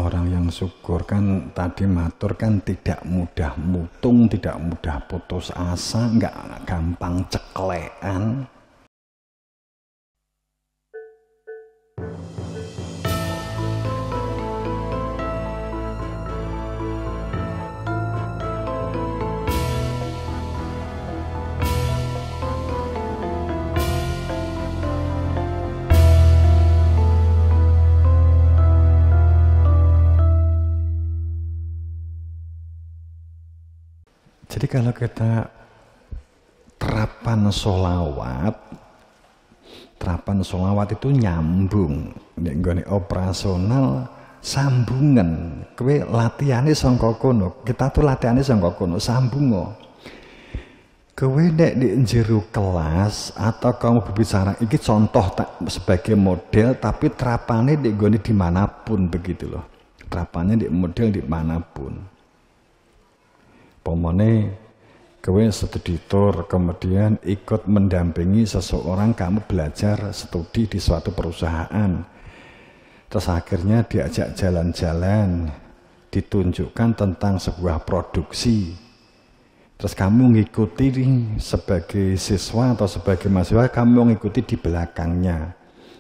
orang yang syukur kan tadi matur kan tidak mudah mutung, tidak mudah putus asa, nggak gampang ceklekan. Jadi kalau kita terapan sholawat itu nyambung, nek operasional sambungan. Kowe latihane sangka kono, kita tuh latihane sangka kono, sambungo. Kowe nek di jero kelas atau kamu berbicara, ini contoh tak sebagai model, tapi terapane di gone dimanapun begitu loh. Terapannya di model dimanapun. Pomone kowe studitor kemudian ikut mendampingi seseorang, kamu belajar studi di suatu perusahaan, terus akhirnya diajak jalan-jalan, ditunjukkan tentang sebuah produksi, terus kamu ngikuti sebagai siswa atau sebagai mahasiswa, kamu ngikuti di belakangnya,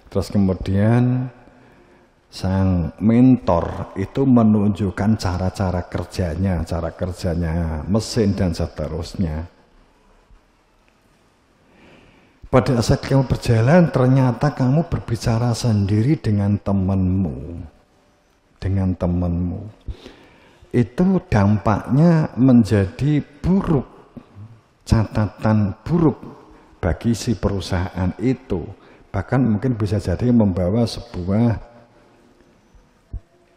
terus kemudian sang mentor itu menunjukkan cara kerjanya mesin dan seterusnya. Pada saat kamu berjalan, ternyata kamu berbicara sendiri dengan temanmu. Itu dampaknya menjadi buruk, catatan buruk bagi si perusahaan itu. Bahkan mungkin bisa jadi membawa sebuah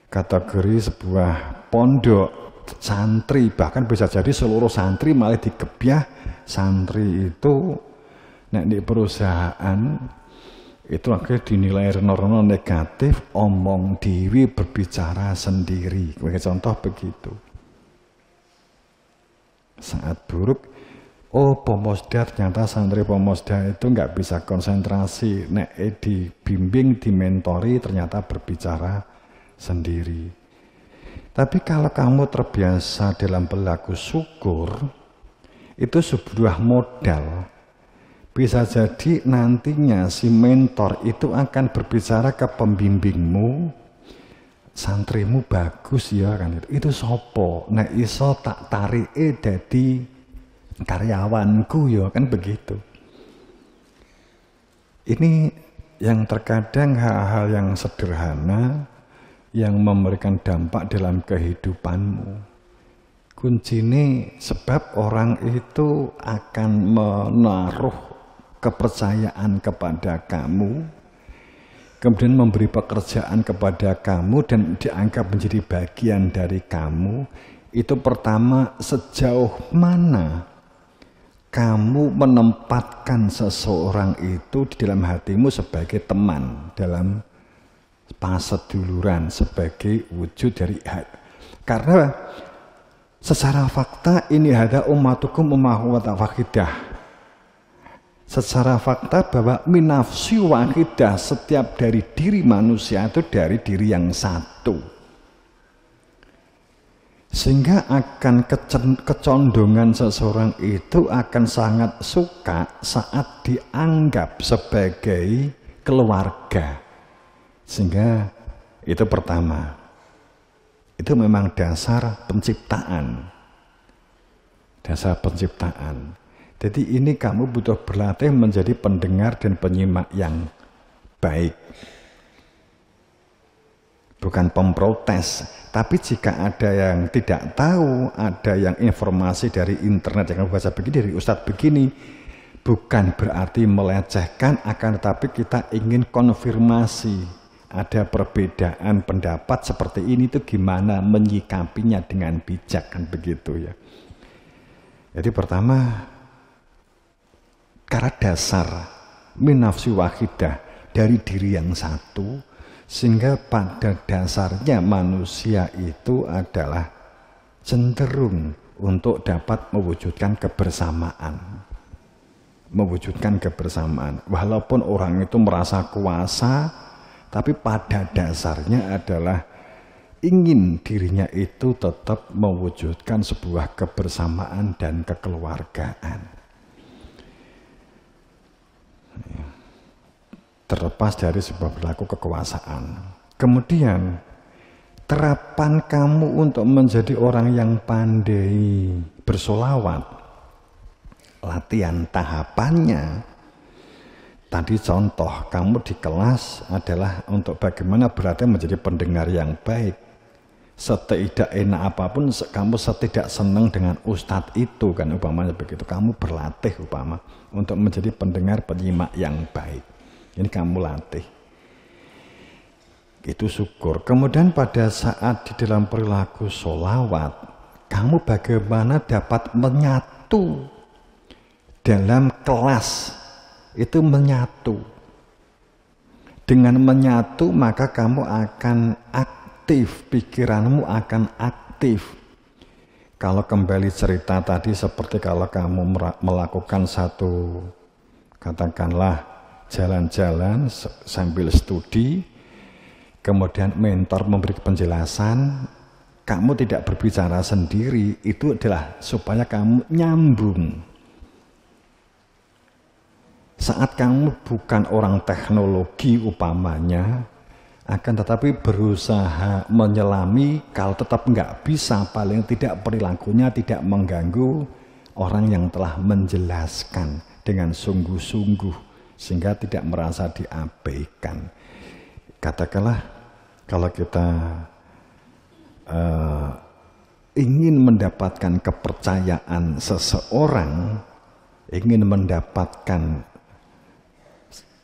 kategori sebuah pondok santri, bahkan bisa jadi seluruh santri malah digebyah. Santri itu nek di perusahaan itu akhirnya dinilai reno-reno negatif, omong dewi, berbicara sendiri. Sebagai contoh begitu. Saat buruk, Pomosda, ternyata santri Pomosda itu nggak bisa konsentrasi, nek dibimbing, dimentori, ternyata berbicara sendiri. Tapi kalau kamu terbiasa dalam berlaku syukur, itu sebuah modal. Bisa jadi nantinya si mentor itu akan berbicara ke pembimbingmu, santrimu bagus ya kan, itu sopo, nah iso tak tarike dadi karyawanku ya kan begitu. Ini yang terkadang hal-hal yang sederhana yang memberikan dampak dalam kehidupanmu. Kuncinya sebab orang itu akan menaruh kepercayaan kepada kamu, kemudian memberi pekerjaan kepada kamu dan dianggap menjadi bagian dari kamu. Itu pertama, sejauh mana kamu menempatkan seseorang itu di dalam hatimu sebagai teman, dalam paseduluran, sebagai wujud dari karena secara fakta ini ada ummatukum ummah wahidah. Secara fakta bahwa minafsi wahidah, setiap dari diri manusia itu dari diri yang satu, sehingga akan kecondongan seseorang itu akan sangat suka saat dianggap sebagai keluarga. Sehingga itu pertama, itu memang dasar penciptaan. Jadi ini kamu butuh berlatih menjadi pendengar dan penyimak yang baik. Bukan pemprotes, tapi jika ada yang tidak tahu, ada yang informasi dari internet yang baca begini, dari ustadz begini, bukan berarti melecehkan, akan tetapi kita ingin konfirmasi. Ada perbedaan pendapat seperti ini tuh gimana menyikapinya dengan bijak, kan begitu ya. Jadi pertama, karena dasar minafsi wahidah, dari diri yang satu, sehingga pada dasarnya manusia itu adalah cenderung untuk dapat mewujudkan kebersamaan. Walaupun orang itu merasa kuasa, tapi pada dasarnya adalah ingin dirinya itu tetap mewujudkan sebuah kebersamaan dan kekeluargaan. Terlepas dari sebuah perilaku kekuasaan. Kemudian, terapan kamu untuk menjadi orang yang pandai bersolawat, latihan tahapannya, tadi contoh kamu di kelas adalah untuk bagaimana berarti menjadi pendengar yang baik. Setidak enak apapun kamu setidak senang dengan ustadz itu kan umpamanya begitu. Kamu berlatih umpama untuk menjadi pendengar penyimak yang baik. Ini kamu latih. Itu syukur. Kemudian pada saat di dalam perilaku sholawat, kamu bagaimana dapat menyatu dalam kelas. Itu menyatu. Dengan menyatu maka kamu akan aktif, pikiranmu akan aktif. Kalau kembali cerita tadi seperti kalau kamu melakukan satu, katakanlah jalan-jalan sambil studi, kemudian mentor memberi penjelasan, kamu tidak berbicara sendiri, itu adalah supaya kamu nyambung. Saat kamu bukan orang teknologi upamanya, akan tetapi berusaha menyelami, kalau tetap nggak bisa, paling tidak perilakunya tidak mengganggu orang yang telah menjelaskan dengan sungguh-sungguh, sehingga tidak merasa diabaikan. Katakanlah kalau kita ingin mendapatkan kepercayaan seseorang, ingin mendapatkan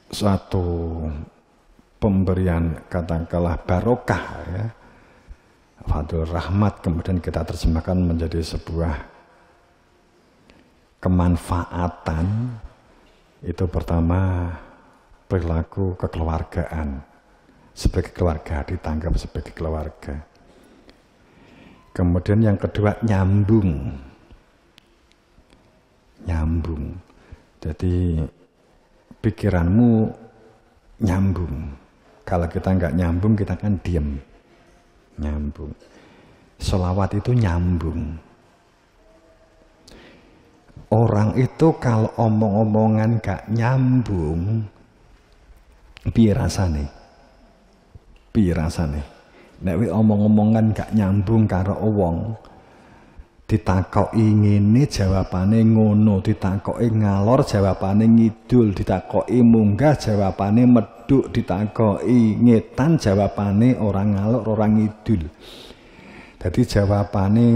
suatu pemberian katakanlah barokah ya, fadul rahmat, kemudian kita terjemahkan menjadi sebuah kemanfaatan. Itu pertama perilaku kekeluargaan, sebagai keluarga, ditanggap sebagai keluarga. Kemudian yang kedua nyambung. Nyambung. Jadi pikiranmu nyambung. Kalau kita nggak nyambung, kita kan diem. Nyambung. Sholawat itu nyambung. Orang itu kalau omong-omongan gak nyambung, piye rasane? Piye rasane? Nek omong-omongan gak nyambung karo wong, ditakoki ngene jawabane ngono, ditakoki ngalor jawabane ngidul, ditakoki munggah jawabane medhuk, ditakoki ngetan jawabane orang ngalor orang ngidul. Jadi jawabane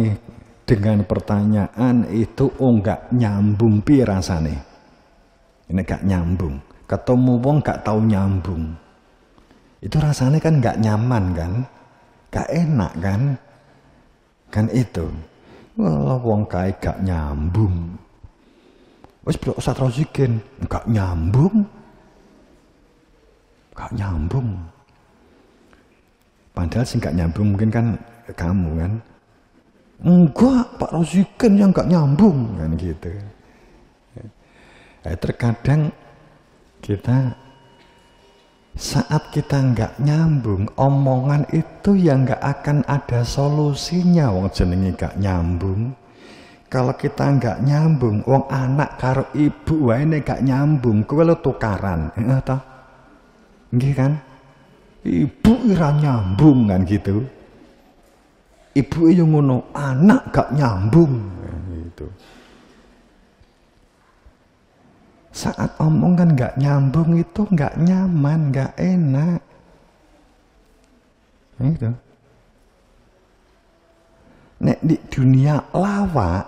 dengan pertanyaan itu enggak nyambung, piye rasane? Ini gak nyambung. Ketemu wong gak tahu nyambung. Itu rasanya kan gak nyaman kan? Gak enak kan? Kan itu. Walah wong kae gak nyambung. Wis blok Ustaz Rozikin gak nyambung. Gak nyambung. Padahal sih gak nyambung mungkin kan kamu kan. Enggak, Pak Rozikin yang gak nyambung kan gitu. Terkadang kita saat kita nggak nyambung, omongan itu yang nggak akan ada solusinya. Wong jenenge gak nyambung. Kalau kita nggak nyambung, wong anak karo ibu wae gak nyambung, kowe lo tukaran, toh? Nggih kan? Ibu ira nyambung kan gitu. Ibu yang ngono, anak gak nyambung gitu. Saat omongan gak nyambung itu gak nyaman, gak enak. Gitu. Nek di dunia lawak,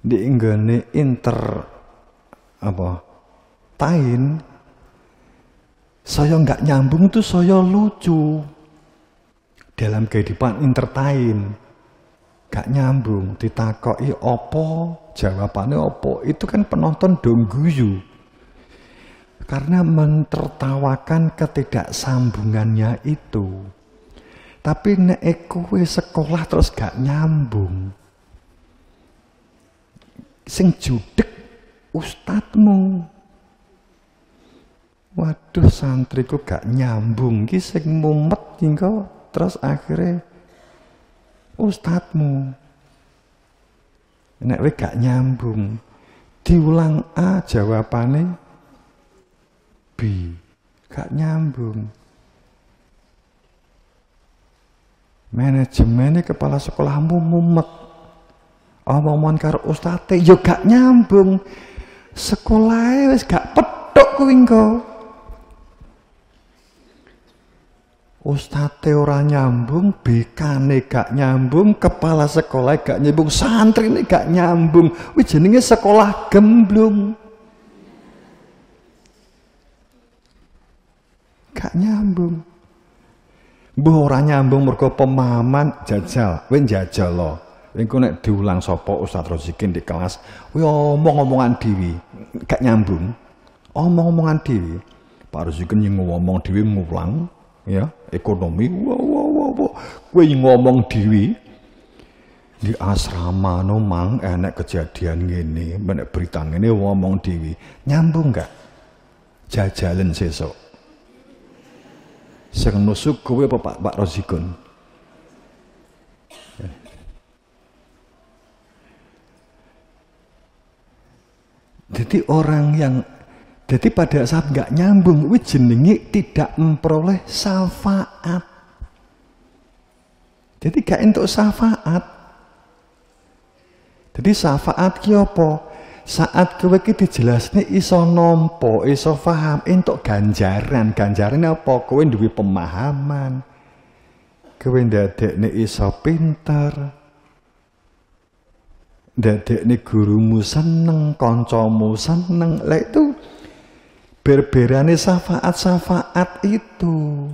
di nggone tain, saya gak nyambung itu saya lucu. Dalam kehidupan entertain gak nyambung, ditakoki opo, jawabannya opo, itu kan penonton dong guyu karena mentertawakan ketidaksambungannya itu. Tapi nek kowe sekolah terus gak nyambung, sing judek ustadmu, waduh santriku gak nyambung, ki sing mumet engko terus akhirnya ustadmu nek gak nyambung diulang A jawabane B, gak nyambung. Manajemennya kepala sekolahmu mumet, omongan karo ustate yo gak nyambung, sekolahnya wis gak petok kuwi engko. Ustate ora nyambung, bekane gak nyambung, kepala sekolah gak nyambung, santri ini gak nyambung, wih jenenge sekolah gemblung. Gak nyambung. Mbah ora nyambung mergo pemahaman jajal, kowe njajal lo. Engko nek diulang sapa Ustaz Rozikin di kelas, kowe omong-omongan dhewe, gak nyambung. Omong-omongan dhewe. Pak Rozikin yang ngomong dhewe ngulang, ya, ekonomi, kowe ngomong dhewe. Di asrama no mang enek kejadian ngene, menek berita ngene ngomong dhewe. Nyambung gak? Jajalan sesuk. Sing nusuk kowe apa Pak Rozikun? Jadi orang yang jadi pada saat nggak nyambung, wih jenenge tidak memperoleh syafaat. Jadi gak entuk syafaat. Jadi syafaat ki apa? Saat kowe iki dijelasne iso nampa, iso paham, entuk ganjaran. Ganjarane apa? Kowe duwe pemahaman. Kowe ndadekne iso pinter. Ndadekne gurumu seneng, kancamu seneng. Lah itu berberane syafaat-syafaat itu.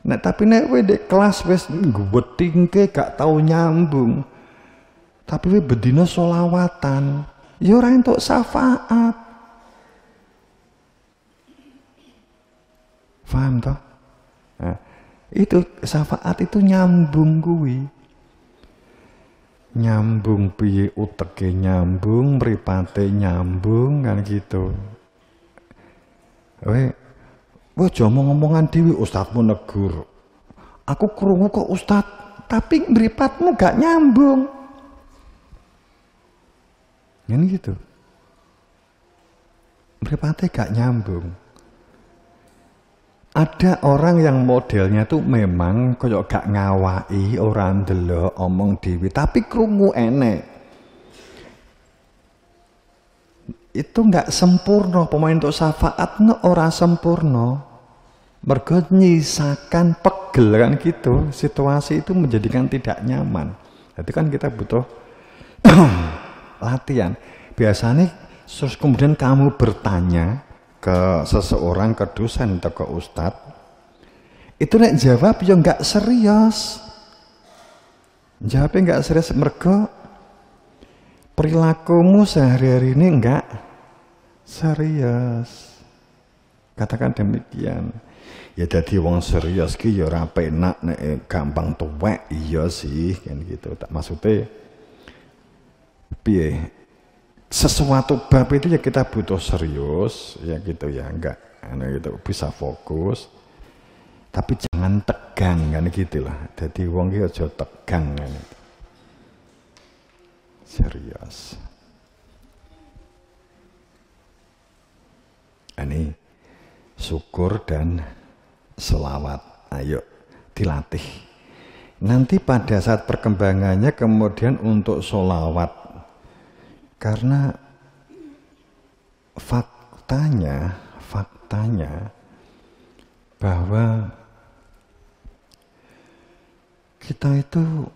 Nah, tapi nek kowe ndek kelas wis ngwetingke gak tau nyambung. Tapi kowe bedina sholawatan. Ya ora entuk syafaat. Paham toh? Nah, itu syafaat itu nyambung kuwi. Nyambung piye uteke nyambung, mripate nyambung kan gitu. Kowe aja ngomong-ngomongan dhewe ustadmu negur. Aku krungu kok ustad, tapi mripatmu gak nyambung. Ini gitu. Mripate gak nyambung. Ada orang yang modelnya tuh memang koyo gak ngawai, ora ndelok, omong dhewe, tapi krungu enek. Itu gak sempurna, pemain untuk syafaat ora sempurna. Mergo nyisakan pegel kan gitu. Situasi itu menjadikan tidak nyaman. Jadi kan kita butuh latihan. Biasanya terus kemudian kamu bertanya ke seseorang, ke dosen atau ke ustadz, itu nek jawab ya nggak serius. Jawabnya nggak serius mergo perilakumu sehari-hari ini nggak serius. Katakan demikian. Ya jadi wong serius ki ya ora penak nek gampang tuwek, iya sih kan gitu. Tak maksudnya piye, sesuatu bab itu ya kita butuh serius ya gitu ya, enggak gitu bisa fokus tapi jangan tegang kan gitulah. Jadi wong iki aja tegang kan, serius. Ini syukur dan selawat, ayo dilatih. Nanti pada saat perkembangannya kemudian untuk sholawat. Karena faktanya bahwa kita itu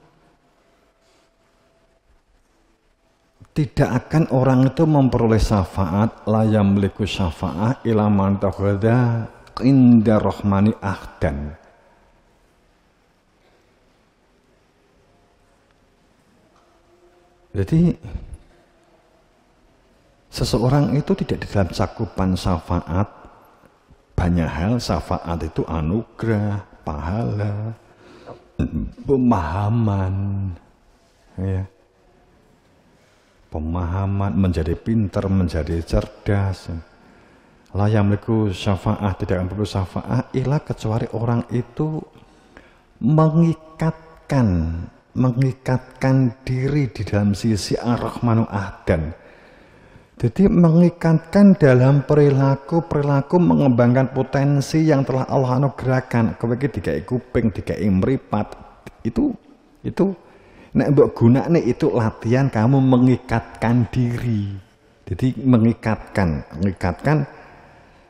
tidak akan orang itu memperoleh syafaat, la yamliku syafa'ah ila man takhadha inda rahmani ahdan. Jadi seseorang itu tidak di dalam cakupan syafaat. Banyak hal syafaat itu anugerah, pahala, pemahaman, ya. Pemahaman, menjadi pintar, menjadi cerdas. La yamliku syafa'ah, tidak akan perlu syafa'ah ilah kecuali orang itu mengikatkan diri di dalam sisi Ar-Rahmanu Ahdan. Jadi mengikatkan dalam perilaku mengembangkan potensi yang telah Allah anugerahkan. Kowe iki dikai kuping, dikai mripat. Itu nek mbok gunakne itu latihan kamu mengikatkan diri. Jadi mengikatkan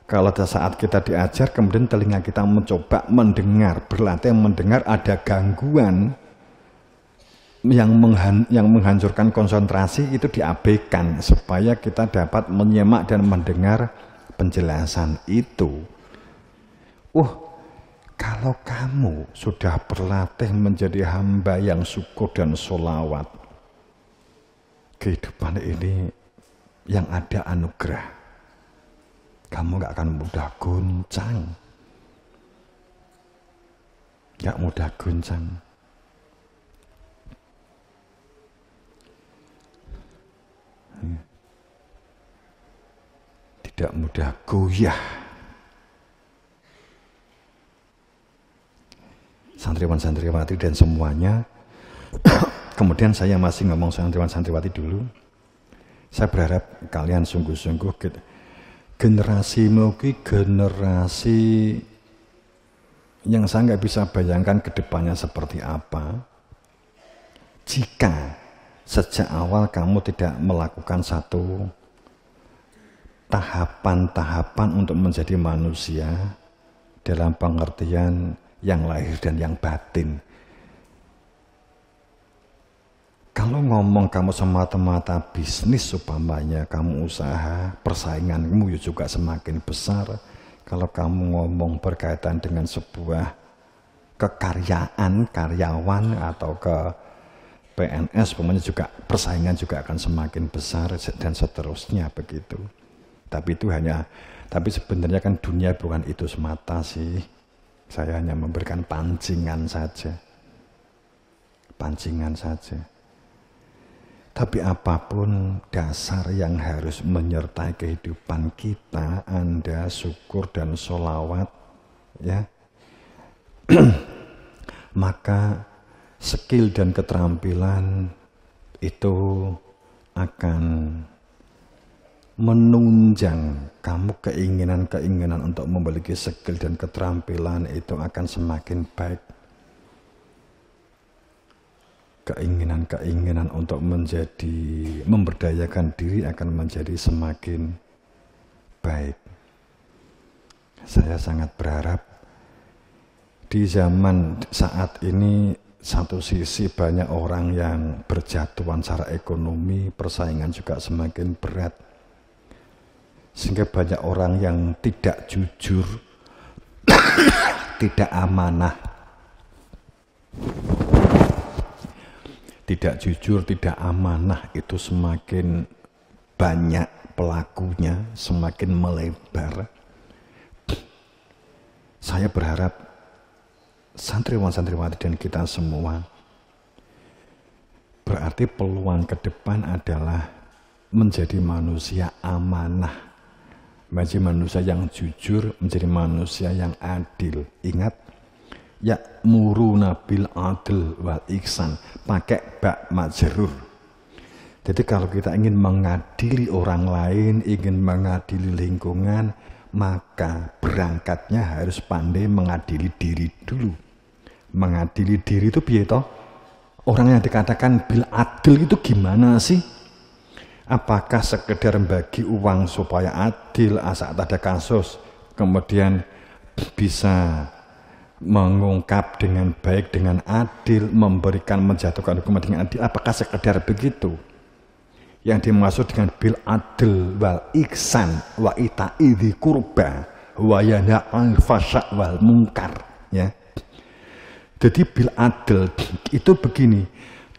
kalau pada saat kita diajar kemudian telinga kita mencoba mendengar, berlatih mendengar, ada gangguan yang menghancurkan konsentrasi itu diabaikan supaya kita dapat menyimak dan mendengar penjelasan itu. Kalau kamu sudah berlatih menjadi hamba yang syukur dan sholawat, kehidupan ini yang ada anugerah. Kamu gak akan mudah goncang. Gak mudah goncang. Tidak mudah goyah. Santriwan-santriwati dan semuanya. Kemudian saya masih ngomong santriwan-santriwati dulu. Saya berharap kalian sungguh-sungguh generasi mugi generasi yang saya nggak bisa bayangkan ke depannya seperti apa jika sejak awal kamu tidak melakukan satu tahapan-tahapan untuk menjadi manusia dalam pengertian yang lahir dan yang batin. Kalau ngomong kamu semata-mata bisnis umpamanya, kamu usaha, persainganmu juga semakin besar. Kalau kamu ngomong berkaitan dengan sebuah kekaryaan, karyawan atau ke PNS, umpamanya juga persaingan juga akan semakin besar dan seterusnya begitu. Tapi sebenarnya kan dunia bukan itu semata sih. Saya hanya memberikan pancingan saja. Pancingan saja. Tapi apapun dasar yang harus menyertai kehidupan kita, Anda syukur dan sholawat, ya, maka skill dan keterampilan itu akan menunjang kamu keinginan-keinginan untuk memiliki skill dan keterampilan itu akan semakin baik. Keinginan-keinginan untuk memberdayakan diri akan menjadi semakin baik. Saya sangat berharap di zaman saat ini satu sisi banyak orang yang berjatuhan secara ekonomi, persaingan juga semakin berat. Sehingga banyak orang yang tidak jujur, tidak amanah. Tidak jujur, tidak amanah itu semakin banyak pelakunya, semakin melebar. Saya berharap santriwan-santriwati dan kita semua, berarti peluang ke depan adalah menjadi manusia amanah, menjadi manusia yang jujur, menjadi manusia yang adil. Ingat, ya'muruna bil adl wal ihsan, pakai bak majrur. Jadi kalau kita ingin mengadili orang lain, ingin mengadili lingkungan, maka berangkatnya harus pandai mengadili diri dulu. Mengadili diri itu piye toh? Orang yang dikatakan bil adl itu gimana sih? Apakah sekedar bagi uang supaya adil, saat ada kasus kemudian bisa mengungkap dengan baik, dengan adil, memberikan, menjatuhkan hukuman dengan adil? Apakah sekedar begitu? Yang dimaksud dengan bil adl wal ihsan wa ita'i dzil qurba wa yanha 'anil fasya' wal munkar, ya. Jadi bil adl itu begini,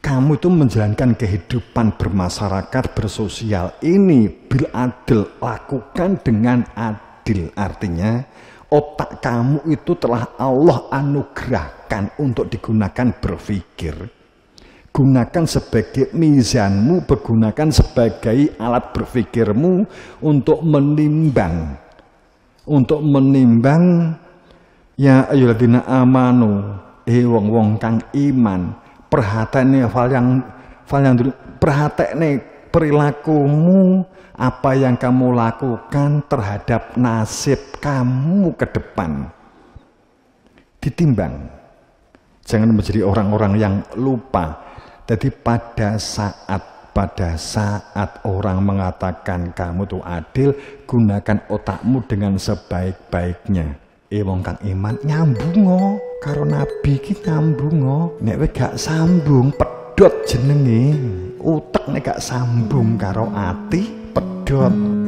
kamu itu menjalankan kehidupan bermasyarakat, bersosial ini bil adl, lakukan dengan adil. Artinya otak kamu itu telah Allah anugerahkan untuk digunakan berpikir. Gunakan sebagai mizanmu, bergunakan sebagai alat berpikirmu untuk menimbang. Untuk menimbang, ya ayyuhalladzina amanu, wong-wong kang iman, perhatene perhatene perilakumu, apa yang kamu lakukan terhadap nasib kamu ke depan. Ditimbang. Jangan menjadi orang-orang yang lupa. Jadi pada saat orang mengatakan kamu tuh adil, gunakan otakmu dengan sebaik-baiknya. Wong kang iman nyambung karo nabi ki nyambung. Nek wis gak sambung pedhot jenenge. Utek nek gak sambung karo ati pedhot.